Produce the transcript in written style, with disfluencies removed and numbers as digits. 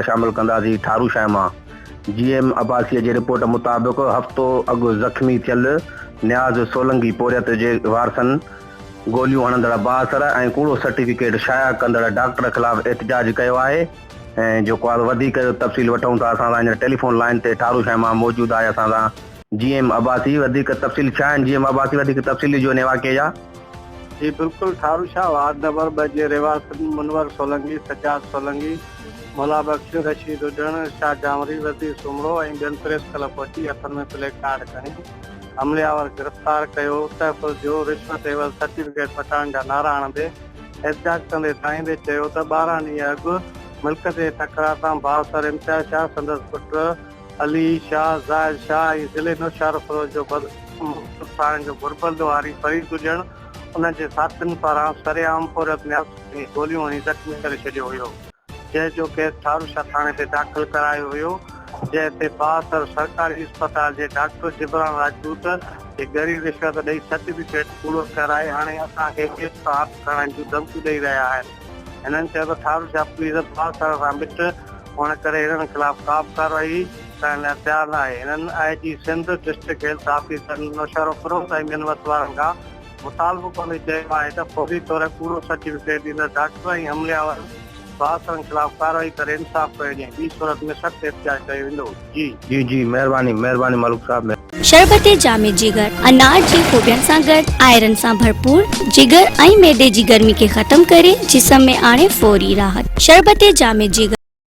शामिल कंदासीं ठारूशाह मां। GM अब्बासी जे रिपोर्ट मुताबिक़ हफ़्तो अॻु ज़ख़्मी थियल नियाज़ सोलंकी पोरियत जे वारसनि गोलियूं हणंदड़ बासर ऐं कूड़ो सर्टिफिकेट शाया कंदड़ डॉक्टर ख़िलाफ़ एहतजाज कयो आहे। ऐं जेको आहे वधीक तफ़सील वठूं था असां सां हींअर टेलीफोन लाइन ते ठारूशाह मां मौजूदु आहे असां सां GM अब्बासी। वधीक तफ़सील छा आहिनि GM अब्बासी, वधीक तफ़सील जो वाक़े जा? जी बिल्कुल, ठारूशाह वार्ड नंबर 2 जे रिवासनि मुनवर सोलंकी, सजाद सोलंकी, मुला बख्श, रशीद उजण, शाह जामरी, वज़ीर सुमरो ऐं ॿियनि प्रेस क्लब पहुची हथनि में प्ले कार्ड खणी हमलावर गिरफ़्तार कयो। तहफ़्फ़ुज़ जो रिश्वत एवज़ सर्टिफिकेट पटाइण जा नारा हणंदे एहतजाज कंदे साईंदे चयो त 12 ॾींहं अॻु मुल्क जे तकरार तां भाउसर इम्तियाज़ शाह, संदसि पुटु अली शाह, ज़ाहिद शाह ऐं ज़िले नौशहर फ़िरोज़ जो जो गुरबल वारी फरीद हुजण उन जे साथियुनि पारां सरेआम पोरियत नियाज़ गोलियूं हणी ज़ख़्मी करे छॾियो हुयो, जंहिंजो केस ठारूशाह थाणे ते दाख़िल करायो हुयो। जंहिं ते बासर सरकारी अस्पताल जे डॉक्टर जिबरान राजपूत जे गरी रिश्वत ॾेई सर्टिफिकेट पूरो कराए हाणे असांखे केस सां हथ खणण जूं धमकियूं ॾेई रहिया आहिनि। हिननि चयो त ठारूशाह पुलिस बासर सां मिट हुअण करे हिननि ख़िलाफ़ का बि कार्रवाई करण लाइ तयारु न आहे। हिननि IG Sindh, district health officer Naushahro Feroze ऐं ॿियनि वसवारनि खां मुतालबो कंदे चयो आहे त फौरी तौर कूड़ो सर्टिफिकेट ॾींदड़ डॉक्टर ऐं हमलावर बासरनि ख़िलाफ़ कार्रवाई करे इंसाफ़ कयो वञे। ॿी सूरत में सख़्त एहतिजाज कयो वेंदो। जी महिरबानी मलूक साहब। शरबते जामे जिगर अनार जी खूबियन सां गॾु आयरन सां भरपूर जिगर ऐं मैदे जी गर्मी खे ख़त्म करे जिस्म में आणे फौरी राहत। शरबते जामे जिगर